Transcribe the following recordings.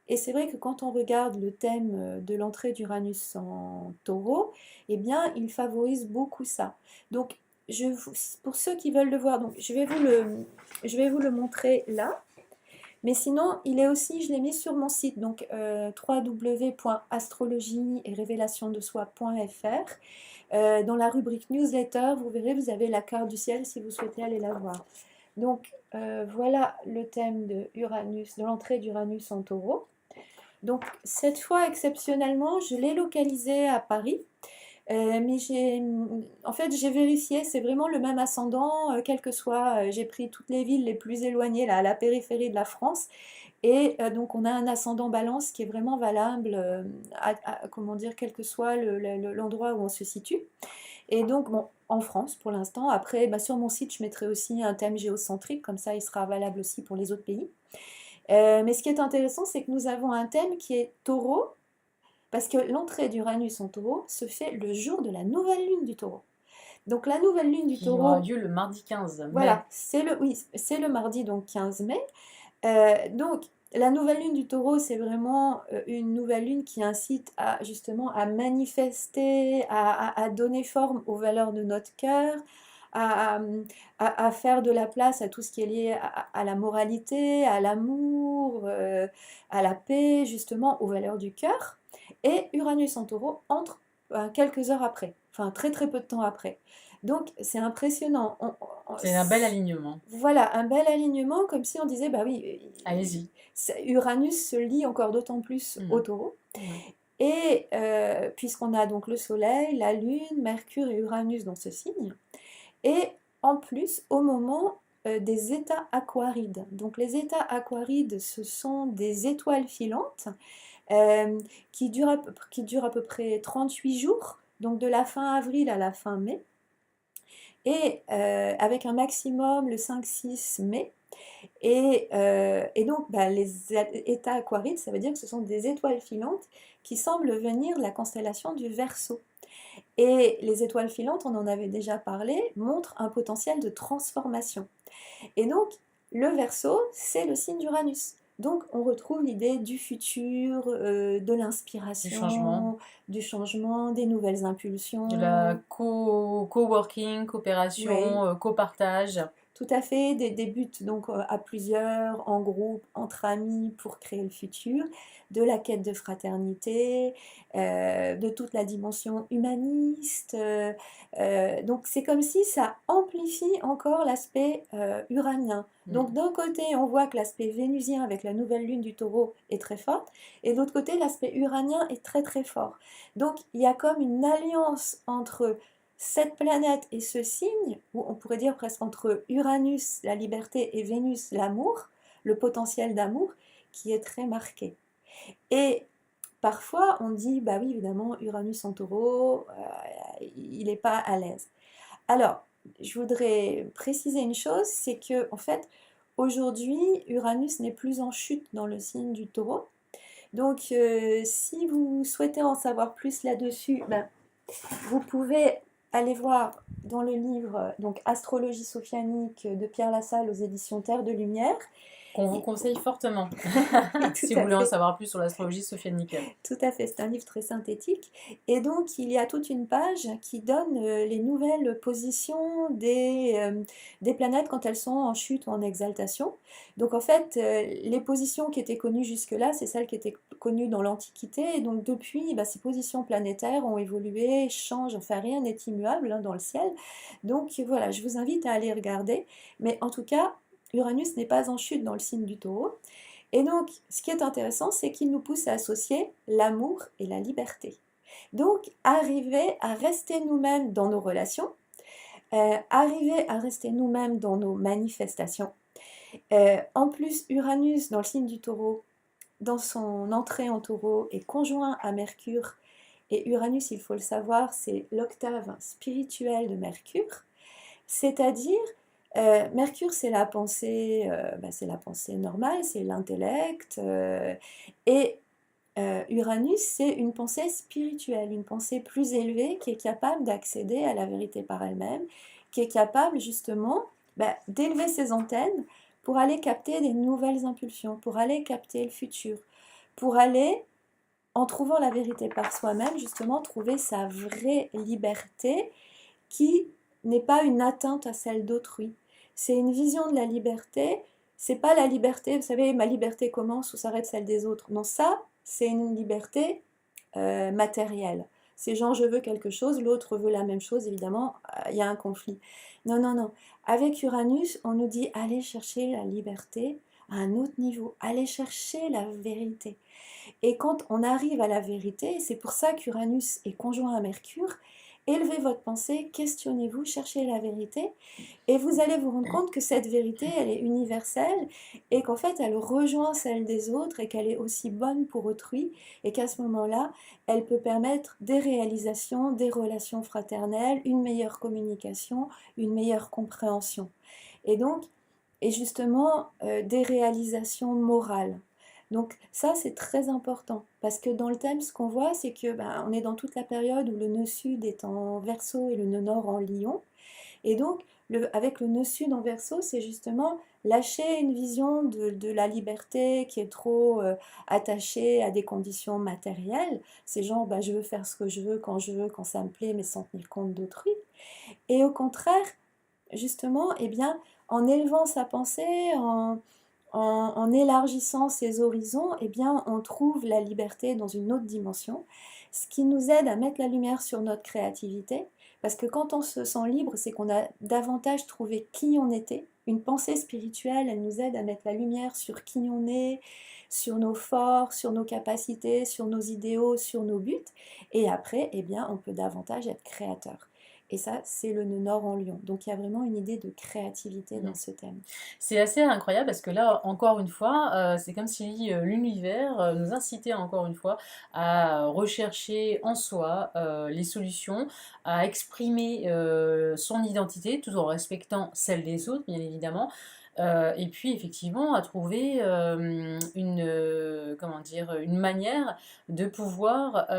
Et c'est vrai que quand on regarde le thème de l'entrée d'Uranus en taureau, eh bien, il favorise beaucoup ça. Donc, pour ceux qui veulent le voir, donc, je vais vous le montrer là. Mais sinon, il est aussi, je l'ai mis sur mon site, donc www.astrologie et révélationdesoi.fr. Dans la rubrique newsletter, vous verrez, vous avez la carte du ciel si vous souhaitez aller la voir. Donc voilà le thème de Uranus, de l'entrée d'Uranus en taureau. Donc cette fois, exceptionnellement, je l'ai localisé à Paris. Mais en fait, j'ai vérifié, c'est vraiment le même ascendant, quel que soit, j'ai pris toutes les villes les plus éloignées, là, à la périphérie de la France, et donc on a un ascendant balance qui est vraiment valable, comment dire, quel que soit l'endroit où on se situe. Et donc, bon, en France pour l'instant, après, bah, sur mon site, je mettrai aussi un thème géocentrique, comme ça il sera valable aussi pour les autres pays. Mais ce qui est intéressant, c'est que nous avons un thème qui est taureau, parce que l'entrée d'Uranus en taureau se fait le jour de la nouvelle lune du taureau. Donc la nouvelle lune du Qui aura taureau, lieu le mardi 15 mai. voilà, c'est le mardi, donc 15 mai. Donc la nouvelle lune du taureau, c'est vraiment une nouvelle lune qui incite à justement à manifester, à donner forme aux valeurs de notre cœur, à, à faire de la place à tout ce qui est lié à la moralité, à l'amour, à la paix, justement aux valeurs du cœur. Et Uranus en taureau entre quelques heures après, enfin très très peu de temps après. Donc c'est impressionnant. C'est un bel alignement. Voilà, un bel alignement, comme si on disait, bah oui, Allez-y. Uranus se lie encore d'autant plus au Mhm. taureau. Ouais. Et puisqu'on a donc le Soleil, la Lune, Mercure et Uranus dans ce signe. Et en plus, au moment des états aquarides. Donc les états aquarides, ce sont des étoiles filantes euh, qui durent à peu près 38 jours, donc de la fin avril à la fin mai, et avec un maximum le 5-6 mai. Et donc, bah, les états aquarides, ça veut dire que ce sont des étoiles filantes qui semblent venir de la constellation du Verseau. Et les étoiles filantes, on en avait déjà parlé, montrent un potentiel de transformation. Et donc, le Verseau, c'est le signe d'Uranus. Donc, on retrouve l'idée du futur, de Du changement. l'inspiration, du changement, des nouvelles De la impulsions. coworking, Oui, coopération, copartage. tout à fait, des buts donc à plusieurs, en groupe, entre amis pour créer le futur, de la quête de fraternité, de toute la dimension humaniste. Donc c'est comme si ça amplifie encore l'aspect uranien. Donc Mm. d'un côté, on voit que l'aspect vénusien avec la nouvelle lune du taureau est très fort, et de l'autre côté, l'aspect uranien est très très fort. Donc il y a comme une alliance entre cette planète et ce signe, ou on pourrait dire presque entre Uranus, la liberté, et Vénus, l'amour, le potentiel d'amour, qui est très marqué. Et parfois, on dit, bah oui, évidemment, Uranus en taureau, il n'est pas à l'aise. Alors, je voudrais préciser une chose, c'est que, en fait, aujourd'hui, Uranus n'est plus en chute dans le signe du taureau. Donc, si vous souhaitez en savoir plus là-dessus, ben, vous pouvez aller voir dans le livre donc Astrologie sophianique de Pierre Lassalle aux éditions Terre de Lumière. Qu'on vous conseille fortement, Oui, tout si vous à voulez en fait. savoir plus sur l'astrologie sophianique. Tout à fait, c'est un livre très synthétique. Et donc, il y a toute une page qui donne les nouvelles positions des planètes quand elles sont en chute ou en exaltation. Donc, en fait, les positions qui étaient connues jusque-là, c'est celles qui étaient connues dans l'Antiquité. Et donc, depuis, bah, ces positions planétaires ont évolué, changent, enfin, rien n'est immuable hein, dans le ciel. Donc, voilà, je vous invite à aller regarder. Mais en tout cas, Uranus n'est pas en chute dans le signe du taureau. Et donc, ce qui est intéressant, c'est qu'il nous pousse à associer l'amour et la liberté. Donc, arriver à rester nous-mêmes dans nos relations, arriver à rester nous-mêmes dans nos manifestations. En plus, Uranus, dans le signe du taureau, dans son entrée en taureau, est conjoint à Mercure. Et Uranus, il faut le savoir, c'est l'octave spirituelle de Mercure. C'est-à-dire, Mercure, c'est la pensée normale, c'est l'intellect, et Uranus, c'est une pensée spirituelle, une pensée plus élevée qui est capable d'accéder à la vérité par elle-même, qui est capable justement d'élever ses antennes pour aller capter des nouvelles impulsions, pour aller capter le futur, pour aller, en trouvant la vérité par soi-même, justement, trouver sa vraie liberté qui n'est pas une atteinte à celle d'autrui. C'est une vision de la liberté, c'est pas la liberté, vous savez, ma liberté commence ou s'arrête celle des autres. Non, ça, c'est une liberté matérielle. C'est genre, je veux quelque chose, l'autre veut la même chose, évidemment, il y a un conflit. Non, non, non. Avec Uranus, on nous dit, allez chercher la liberté à un autre niveau, allez chercher la vérité. Et quand on arrive à la vérité, c'est pour ça qu'Uranus est conjoint à Mercure, élevez votre pensée, questionnez-vous, cherchez la vérité, et vous allez vous rendre compte que cette vérité, elle est universelle, et qu'en fait, elle rejoint celle des autres, et qu'elle est aussi bonne pour autrui, et qu'à ce moment-là, elle peut permettre des réalisations, des relations fraternelles, une meilleure communication, une meilleure compréhension. Et donc, et justement, des réalisations morales. Donc ça, c'est très important, parce que dans le thème, ce qu'on voit, c'est que on est dans toute la période où le nœud sud est en Verseau et le nœud nord en Lion. Et donc, avec le nœud sud en Verseau, c'est justement lâcher une vision de la liberté qui est trop attachée à des conditions matérielles. C'est genre, je veux faire ce que je veux, quand ça me plaît, mais sans tenir compte d'autrui. Et au contraire, justement, eh bien, en élevant sa pensée, en élargissant ses horizons, eh bien, on trouve la liberté dans une autre dimension, ce qui nous aide à mettre la lumière sur notre créativité, parce que quand on se sent libre, c'est qu'on a davantage trouvé qui on était. Une pensée spirituelle, elle nous aide à mettre la lumière sur qui on est, sur nos forces, sur nos capacités, sur nos idéaux, sur nos buts, et après, eh bien, on peut davantage être créateur. Et ça, c'est le nœud nord en Lion. Donc il y a vraiment une idée de créativité dans ce thème. C'est assez incroyable parce que là, encore une fois, c'est comme si l'univers nous incitait encore une fois à rechercher en soi les solutions, à exprimer son identité tout en respectant celle des autres, bien évidemment. Et puis effectivement à trouver comment dire, une manière de pouvoir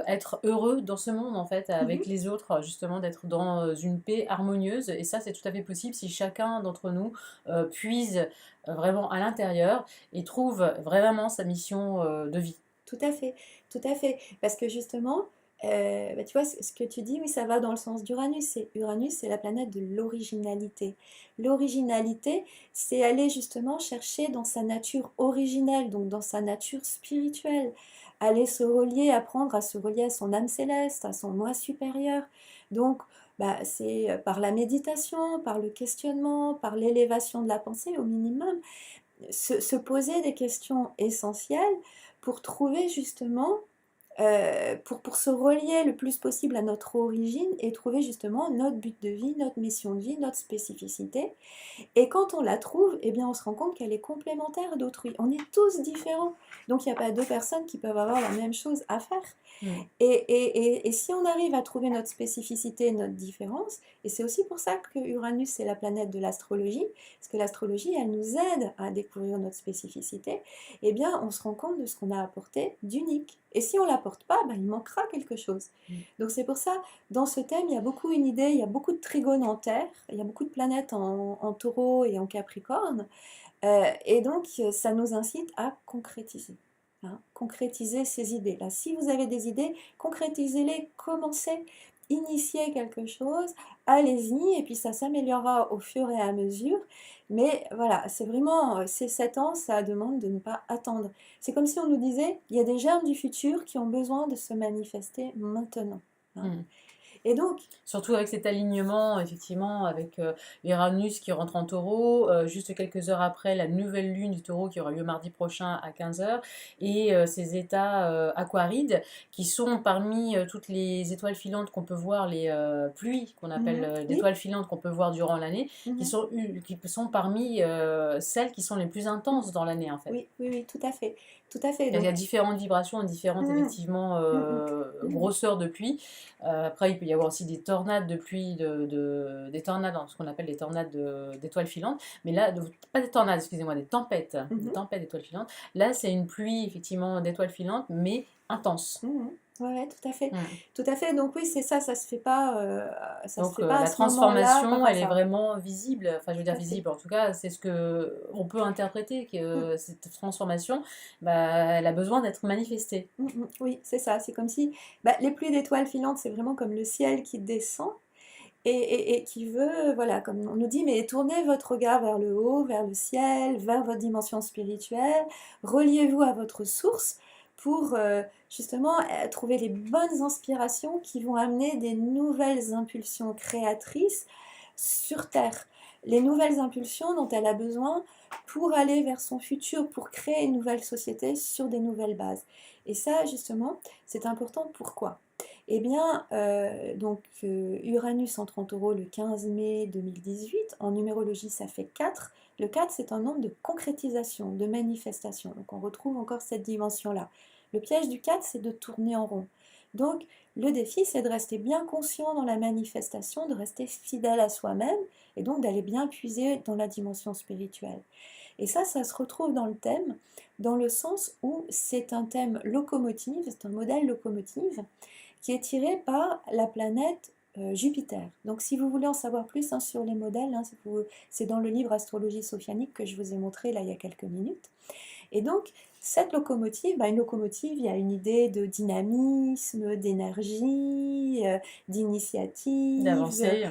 être heureux dans ce monde en fait avec Mhm. les autres, justement d'être dans une paix harmonieuse. Et ça c'est tout à fait possible si chacun d'entre nous puise vraiment à l'intérieur et trouve vraiment sa mission de vie. Tout à fait, tout à fait. Parce que justement, tu vois, ce que tu dis, oui, ça va dans le sens d'Uranus. Uranus, c'est la planète de l'originalité. L'originalité, c'est aller justement chercher dans sa nature originelle, donc dans sa nature spirituelle, aller se relier, apprendre à se relier à son âme céleste, à son moi supérieur. Donc, c'est par la méditation, par le questionnement, par l'élévation de la pensée au minimum, se poser des questions essentielles pour trouver justement, pour se relier le plus possible à notre origine et trouver justement notre but de vie, notre mission de vie, notre spécificité. Et quand on la trouve, eh bien on se rend compte qu'elle est complémentaire d'autrui. On est tous différents. Donc il n'y a pas deux personnes qui peuvent avoir la même chose à faire. Et si on arrive à trouver notre spécificité, notre différence, et c'est aussi pour ça que Uranus c'est la planète de l'astrologie, parce que l'astrologie elle nous aide à découvrir notre spécificité, eh bien on se rend compte de ce qu'on a apporté d'unique. Et si on ne l'apporte pas, il manquera quelque chose. Donc c'est pour ça, dans ce thème, il y a beaucoup une idée, il y a beaucoup de trigones en terre, il y a beaucoup de planètes en taureau et en capricorne, et donc ça nous incite à concrétiser. Concrétiser ces idées-là. Si vous avez des idées, concrétisez-les, commencez, initiez quelque chose, allez-y, et puis ça s'améliorera au fur et à mesure. Mais voilà, c'est vraiment, ces 7 ans, ça demande de ne pas attendre. C'est comme si on nous disait, il y a des germes du futur qui ont besoin de se manifester maintenant. Et donc, surtout avec cet alignement, effectivement, avec Uranus qui rentre en taureau, juste quelques heures après la nouvelle lune du taureau qui aura lieu mardi prochain à 15h, et ces états aquarides qui sont parmi toutes les étoiles filantes qu'on peut voir, les pluies qu'on appelle oui, d'étoiles filantes qu'on peut voir durant l'année, qui sont parmi celles qui sont les plus intenses dans l'année en fait. oui, oui, oui, tout à fait. Tout à fait. Il y a Donc, différentes vibrations et différentes effectivement grosseurs de pluie. Après, il peut y avoir aussi des tornades de pluie, des tornades, ce qu'on appelle des tornades d'étoiles filantes. Mais là, pas des tornades, excusez-moi, des tempêtes d'étoiles filantes. Là, c'est une pluie effectivement d'étoiles filantes, mais intense. Ouais, tout à fait. Mm. Tout à fait. Donc oui, c'est ça, ça se Donc fait pas à la ce moment-là par transformation, elle est hasard. vraiment visible, enfin je veux Tout dire à fait. visible, en tout cas c'est ce que on peut interpréter, Mm, que cette transformation, bah, elle a besoin d'être manifestée. Oui, c'est ça. C'est comme si bah, les pluies d'étoiles filantes, c'est vraiment comme le ciel qui descend et qui veut, voilà, comme on nous dit, mais tournez votre regard vers le haut, vers le ciel, vers votre dimension spirituelle, reliez-vous à votre source pour justement trouver les bonnes inspirations qui vont amener des nouvelles impulsions créatrices sur Terre. Les nouvelles impulsions dont elle a besoin pour aller vers son futur, pour créer une nouvelle société sur des nouvelles bases. Et ça, justement, c'est important. Pourquoi? Eh bien, Uranus entre en taureau le 15 mai 2018. En numérologie, ça fait 4. Le 4, c'est un nombre de concrétisation, de manifestation. Donc, on retrouve encore cette dimension-là. Le piège du 4, c'est de tourner en rond. Donc, le défi, c'est de rester bien conscient dans la manifestation, de rester fidèle à soi-même et donc d'aller bien puiser dans la dimension spirituelle. Et ça se retrouve dans le thème, dans le sens où c'est un thème locomotive, c'est un modèle locomotive qui est tiré par la planète Jupiter. Donc si vous voulez en savoir plus hein, sur les modèles, hein, c'est dans le livre Astrologie sophianique que je vous ai montré là il y a quelques minutes. Et donc, cette locomotive, bah, une locomotive, il y a une idée de dynamisme, d'énergie, d'initiative, D'avancer.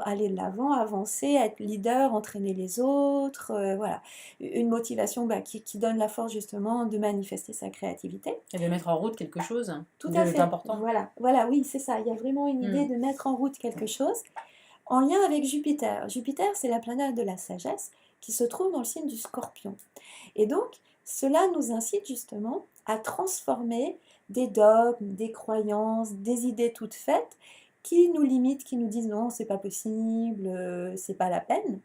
aller de l'avant, avancer, être leader, entraîner les autres, voilà. Une motivation bah, qui donne la force justement de manifester sa créativité. Et de mettre en route quelque chose Tout à fait, d'important. voilà, voilà, oui, c'est ça. Il y a vraiment une idée Mm. de mettre en route quelque chose en lien avec Jupiter. Jupiter, c'est la planète de la sagesse qui se trouve dans le signe du Scorpion. Et donc, cela nous incite justement à transformer des dogmes, des croyances, des idées toutes faites qui nous limitent, qui nous disent non, c'est pas possible, c'est pas la peine,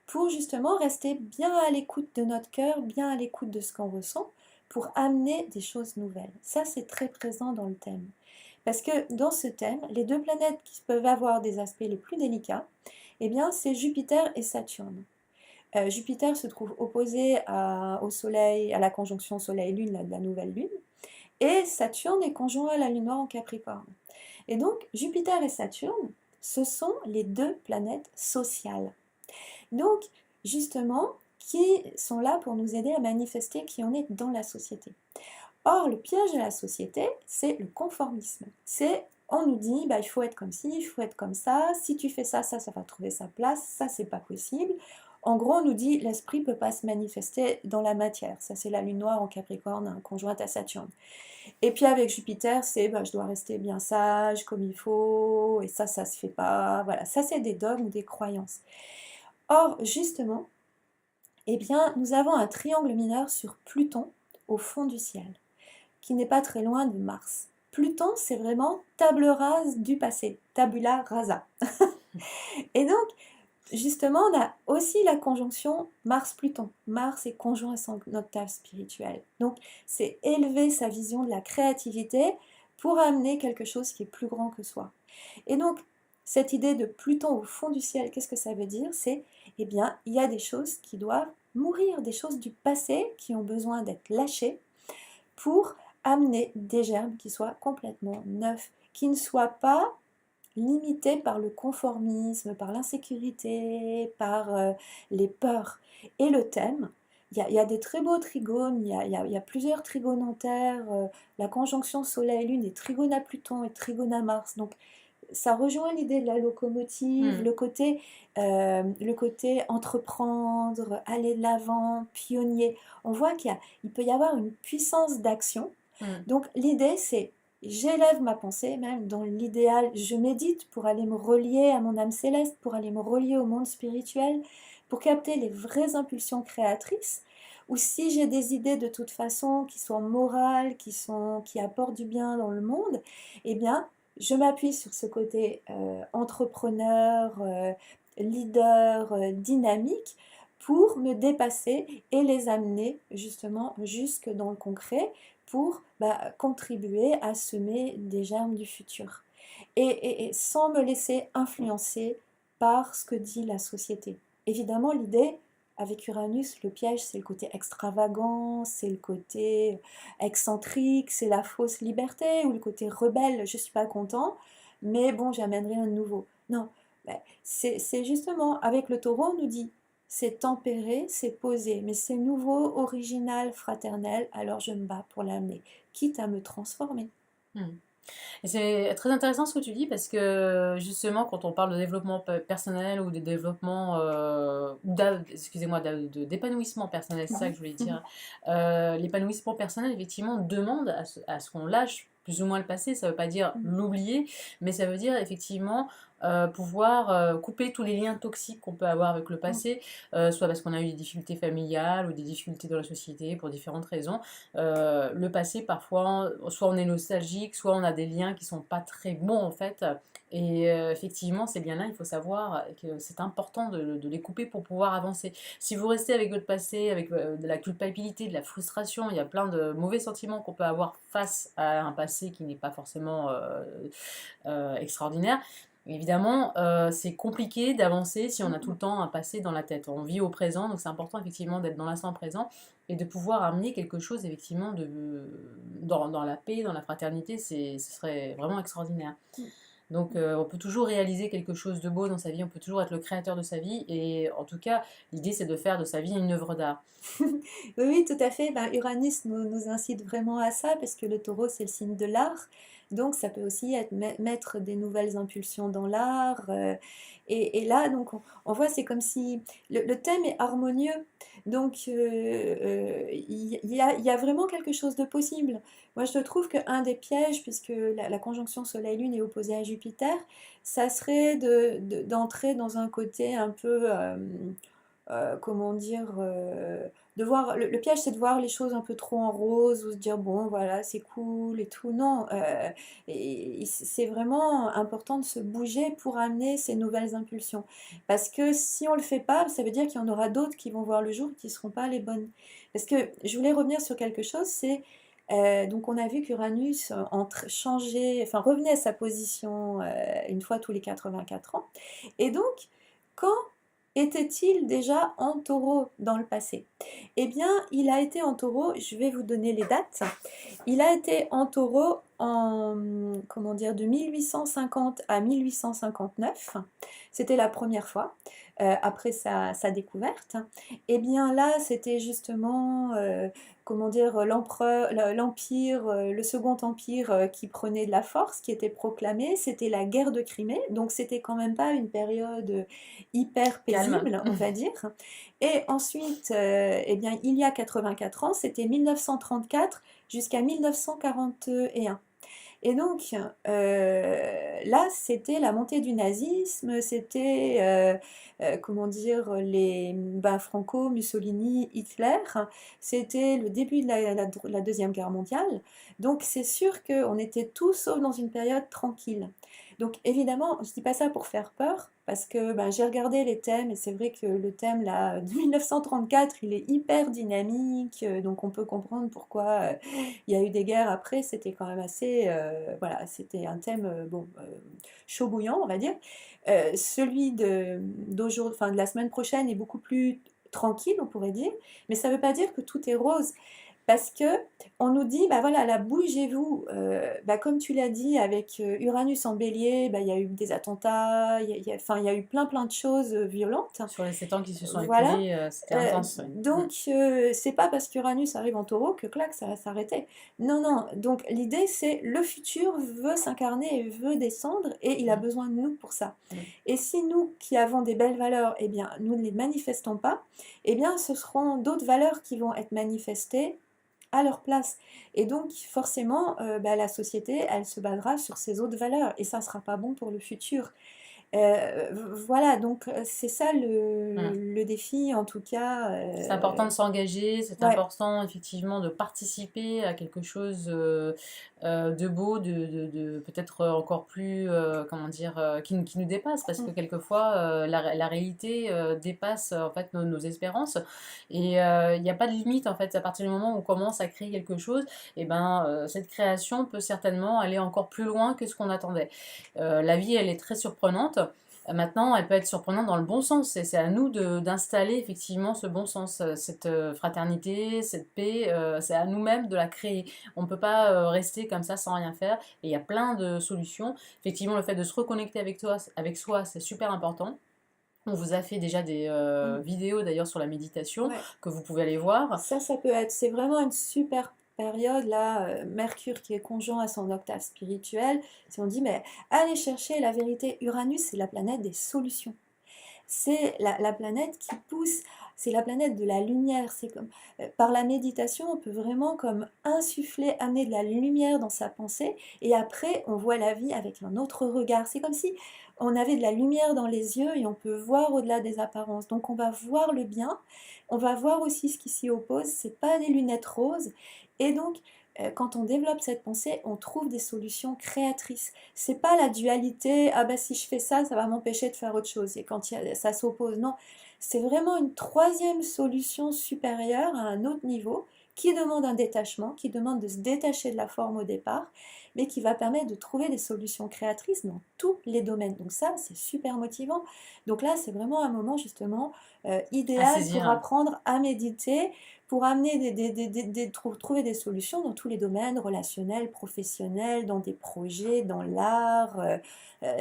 pour justement rester bien à l'écoute de notre cœur, bien à l'écoute de ce qu'on ressent, pour amener des choses nouvelles. Ça, c'est très présent dans le thème. Parce que dans ce thème, les deux planètes qui peuvent avoir des aspects les plus délicats, eh bien, c'est Jupiter et Saturne. Jupiter se trouve opposé au Soleil, à la conjonction Soleil-Lune, de la nouvelle Lune, et Saturne est conjoint à la Lune noire en Capricorne. Et donc, Jupiter et Saturne, ce sont les deux planètes sociales. Donc, justement, qui sont là pour nous aider à manifester qui on est dans la société. Or, le piège de la société, c'est le conformisme. C'est, on nous dit, bah, il faut être comme ci, il faut être comme ça, si tu fais ça, ça va trouver sa place, ça, c'est pas possible. En gros, on nous dit, l'esprit ne peut pas se manifester dans la matière. Ça, c'est la lune noire en Capricorne, hein, conjointe à Saturne. Et puis avec Jupiter, c'est, bah, je dois rester bien sage, comme il faut, et ça se fait pas. Voilà, ça, c'est des dogmes, des croyances. Or, justement, eh bien, nous avons un triangle mineur sur Pluton, au fond du ciel, qui n'est pas très loin de Mars. Pluton, c'est vraiment table rase du passé, tabula rasa. Et donc, justement, on a aussi la conjonction Mars-Pluton. Mars est conjoint à son octave spirituel. Donc, c'est élever sa vision de la créativité pour amener quelque chose qui est plus grand que soi. Et donc, cette idée de Pluton au fond du ciel, qu'est-ce que ça veut dire? C'est, eh bien, il y a des choses qui doivent mourir, des choses du passé qui ont besoin d'être lâchées pour amener des germes qui soient complètement neufs, qui ne soient pas limités par le conformisme, par l'insécurité, par les peurs. Et le thème, il y a des très beaux trigones, il y a plusieurs trigones en Terre, la conjonction Soleil-Lune est trigone à Pluton et trigone à Mars. Donc ça rejoint l'idée de la locomotive, Mm. le côté entreprendre, aller de l'avant, pionnier. On voit il peut y avoir une puissance d'action. Mm. Donc l'idée, c'est j'élève ma pensée, même dans l'idéal, je médite pour aller me relier à mon âme céleste, pour aller me relier au monde spirituel, pour capter les vraies impulsions créatrices. Ou si j'ai des idées de toute façon qui sont morales, qui apportent du bien dans le monde, eh bien, je m'appuie sur ce côté entrepreneur, leader, dynamique pour me dépasser et les amener justement jusque dans le concret pour contribuer à semer des germes du futur. Et sans me laisser influencer par ce que dit la société. Évidemment, l'idée, avec Uranus, le piège, c'est le côté extravagant, c'est le côté excentrique, c'est la fausse liberté ou le côté rebelle, je suis pas content, mais bon, j'amène rien de nouveau. Non, ben, c'est justement, avec le taureau, on nous dit, c'est tempéré, c'est posé, mais c'est nouveau, original, fraternel, alors je me bats pour l'amener, quitte à me transformer. Hmm. Et c'est très intéressant ce que tu dis parce que justement quand on parle de développement personnel ou de développement, excusez-moi, d'épanouissement personnel, c'est ça que je voulais dire. L'épanouissement personnel effectivement demande à ce qu'on lâche plus ou moins le passé. Ça veut pas dire l'oublier, mais ça veut dire effectivement pouvoir couper tous les liens toxiques qu'on peut avoir avec le passé, soit parce qu'on a eu des difficultés familiales ou des difficultés dans la société pour différentes raisons. Le passé, parfois, soit on est nostalgique, soit on a des liens qui sont pas très bons en fait. Et effectivement, ces liens-là, il faut savoir que c'est important de les couper pour pouvoir avancer. Si vous restez avec votre passé, avec de la culpabilité, de la frustration, il y a plein de mauvais sentiments qu'on peut avoir face à un passé qui n'est pas forcément extraordinaire. Évidemment, c'est compliqué d'avancer si on a tout le temps un passé dans la tête. On vit au présent, donc c'est important effectivement d'être dans l'instant présent et de pouvoir amener quelque chose effectivement dans la paix, dans la fraternité, ce serait vraiment extraordinaire. Donc on peut toujours réaliser quelque chose de beau dans sa vie, on peut toujours être le créateur de sa vie et en tout cas l'idée c'est de faire de sa vie une œuvre d'art. Oui, oui, tout à fait. Ben, Uranus nous incite vraiment à ça parce que le taureau, c'est le signe de l'art. Donc, ça peut aussi être mettre des nouvelles impulsions dans l'art. Et là, donc, on voit, c'est comme si le thème est harmonieux. Donc, il y a vraiment quelque chose de possible. Moi, je trouve qu'un des pièges, puisque la conjonction Soleil-Lune est opposée à Jupiter, ça serait d'entrer dans un côté un peu... comment dire, de voir, le piège c'est de voir les choses un peu trop en rose ou se dire bon voilà c'est cool et tout. Non, et c'est vraiment important de se bouger pour amener ces nouvelles impulsions. Parce que si on le fait pas, ça veut dire qu'il y en aura d'autres qui vont voir le jour et qui ne seront pas les bonnes. Parce que je voulais revenir sur quelque chose, c'est donc on a vu qu'Uranus changeait, enfin revenait à sa position une fois tous les 84 ans. Et donc, quand était-il déjà en taureau dans le passé? Eh bien, il a été en taureau, je vais vous donner les dates. Il a été en taureau en, comment dire, de 1850 à 1859. C'était la première fois, après sa découverte. Eh bien là, c'était justement, comment dire, l'empire, le second empire qui prenait de la force, qui était proclamé. C'était la guerre de Crimée, donc c'était quand même pas une période hyper Calme. paisible, on va dire. Et ensuite, eh bien, il y a 84 ans, c'était 1934 jusqu'à 1941. Et donc, là, c'était la montée du nazisme, c'était, comment dire, Franco, Mussolini, Hitler, c'était le début de la Deuxième Guerre mondiale. Donc, c'est sûr qu'on était tous sauf dans une période tranquille. Donc, évidemment, je ne dis pas ça pour faire peur, parce que j'ai regardé les thèmes, et c'est vrai que le thème là, de 1934, il est hyper dynamique, donc on peut comprendre pourquoi il y a eu des guerres après, c'était quand même assez, voilà, c'était un thème chaud bouillant, on va dire. Celui d'aujourd'hui, enfin de la semaine prochaine est beaucoup plus tranquille, on pourrait dire, mais ça ne veut pas dire que tout est rose. Parce que on nous dit, bah voilà, là, bougez-vous. Comme tu l'as dit, avec Uranus en bélier, il y a eu des attentats, enfin, il y a eu plein de choses violentes. Sur les 7 ans qui se sont Voilà. écoulés, c'était intense. Donc, c'est pas parce qu'Uranus arrive en taureau que clac, ça va s'arrêter. Non, non. Donc, l'idée, c'est le futur veut s'incarner et veut descendre et il a besoin de nous pour ça. Et si nous, qui avons des belles valeurs, eh bien, nous ne les manifestons pas, eh bien, ce seront d'autres valeurs qui vont être manifestées à leur place. Et donc, forcément, la société, elle se basera sur ces autres valeurs et ça ne sera pas bon pour le futur. Voilà, donc c'est ça le défi, en tout cas. C'est important de s'engager, c'est Ouais. important effectivement de participer à quelque chose de beau, peut-être encore plus, comment dire, qui nous dépasse, parce que quelquefois la réalité dépasse en fait nos espérances, et il n'y a pas de limite en fait. À partir du moment où on commence à créer quelque chose, et ben cette création peut certainement aller encore plus loin que ce qu'on attendait. La vie, elle est très surprenante. Maintenant, elle peut être surprenante dans le bon sens. C'est à nous d'installer effectivement ce bon sens, cette fraternité, cette paix. C'est à nous-mêmes de la créer. On ne peut pas rester comme ça sans rien faire. Et il y a plein de solutions. Effectivement, le fait de se reconnecter avec soi, c'est super important. On vous a fait déjà des Mm. vidéos d'ailleurs sur la méditation Ouais. que vous pouvez aller voir. Ça peut être, c'est vraiment une super période là, Mercure qui est conjoint à son octave spirituelle. Si on dit, mais allez chercher la vérité, Uranus, c'est la planète des solutions. C'est la planète qui pousse, c'est la planète de la lumière. C'est comme, par la méditation, on peut vraiment comme insuffler, amener de la lumière dans sa pensée, et après, on voit la vie avec un autre regard. C'est comme si on avait de la lumière dans les yeux et on peut voir au-delà des apparences. Donc, on va voir le bien, on va voir aussi ce qui s'y oppose. C'est pas des lunettes roses, et donc, quand on développe cette pensée, on trouve des solutions créatrices. C'est pas la dualité, ah bah si je fais ça, ça va m'empêcher de faire autre chose. Et quand ça s'oppose, non. C'est vraiment une troisième solution supérieure à un autre niveau qui demande un détachement, qui demande de se détacher de la forme au départ, mais qui va permettre de trouver des solutions créatrices dans tous les domaines. Donc ça, c'est super motivant. Donc là, c'est vraiment un moment justement À idéal pour saisir. apprendre à méditer, pour amener trouver des solutions dans tous les domaines, relationnels, professionnels, dans des projets, dans l'art.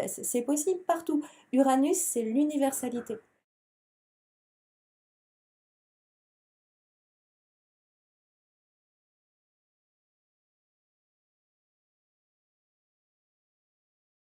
C'est possible partout. Uranus, c'est l'universalité.